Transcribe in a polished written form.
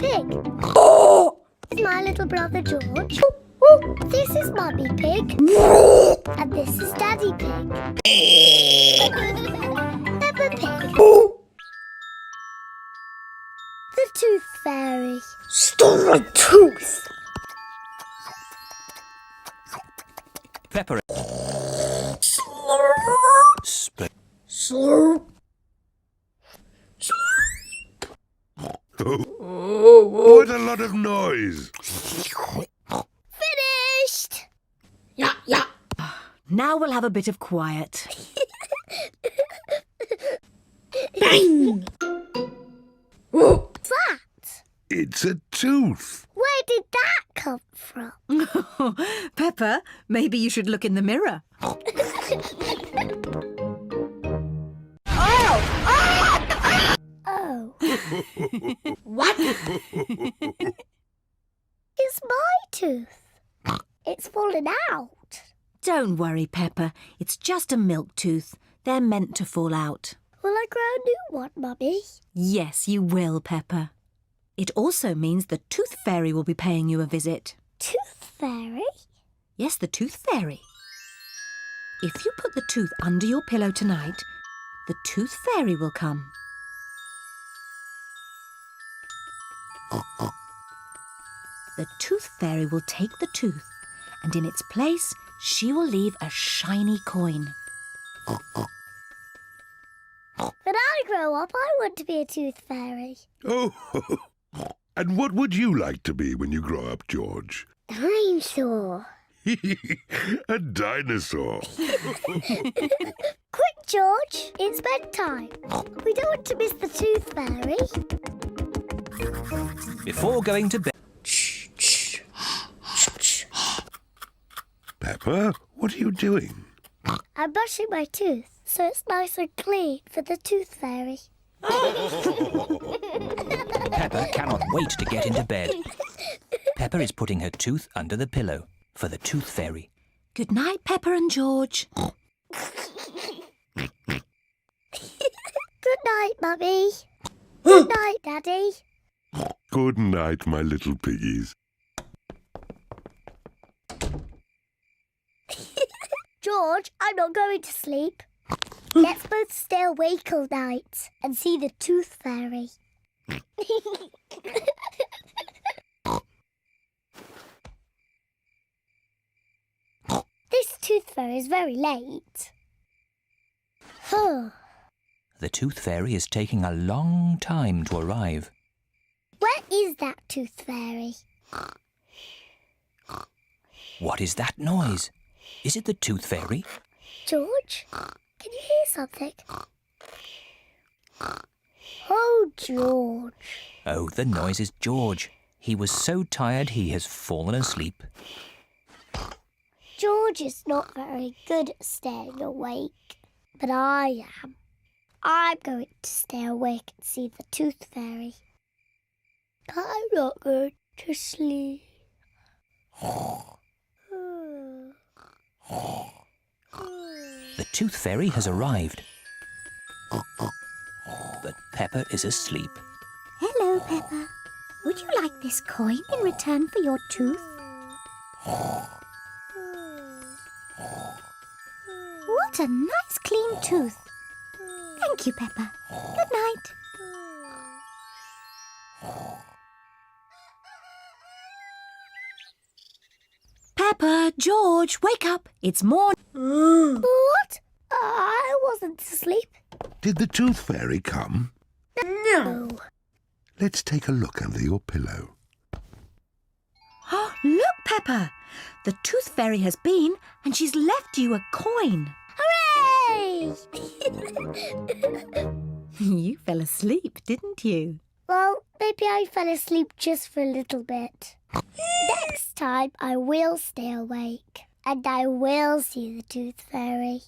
Pig. This is my little brother George. This is Mummy Pig. And this is Daddy Pig. Peppa Pig. The Tooth Fairy. Stole my tooth! Pepper. Slurp. What a lot of noise! Finished! Yeah, yeah. Now we'll have a bit of quiet. Bang! What's that? It's a tooth. Where did that come from? Peppa, maybe you should look in the mirror. Oh, What? it's my tooth. It's fallen out. Don't worry, Peppa. It's just a milk tooth. They're meant to fall out. Will I grow a new one, Mummy? Yes, you will, Peppa. It also means the Tooth Fairy will be paying you a visit. Tooth Fairy? Yes, the Tooth Fairy. If you put the tooth under your pillow tonight, the Tooth Fairy will come. The Tooth Fairy will take the tooth, and in its place, she will leave a shiny coin. When I grow up, I want to be a tooth fairy. Oh, and what would you like to be when you grow up, George? Dinosaur. A dinosaur. Quick, George, it's bedtime. We don't want to miss the tooth fairy. Before going to bed. Peppa, what are you doing? I'm brushing my tooth so it's nice and clean for the tooth fairy. Peppa cannot wait to get into bed. Peppa is putting her tooth under the pillow for the Tooth Fairy. Good night, Peppa and George. Good night, Mummy. Good night, Daddy. Good night, my little piggies. George, I'm not going to sleep. Let's both stay awake all night and see the tooth fairy. This tooth fairy is very late. The Tooth Fairy is taking a long time to arrive. Where is that tooth fairy? What is that noise? Is it the Tooth Fairy? George, can you hear something? Oh, George. Oh, the noise is George. He was so tired he has fallen asleep. George is not very good at staying awake, but I am. I'm going to stay awake and see the tooth fairy. I'm not going to sleep. The Tooth Fairy has arrived. But Peppa is asleep. Hello, Peppa. Would you like this coin in return for your tooth? What a nice clean tooth. Thank you, Peppa. Good night. Peppa, George, wake up. It's morning. What? I wasn't asleep. Did the Tooth Fairy come? No. Let's take a look under your pillow. Look, Peppa. The Tooth Fairy has been and she's left you a coin. Hooray! You fell asleep, didn't you? Well, maybe I fell asleep just for a little bit. Next time I will stay awake and I will see the Tooth Fairy.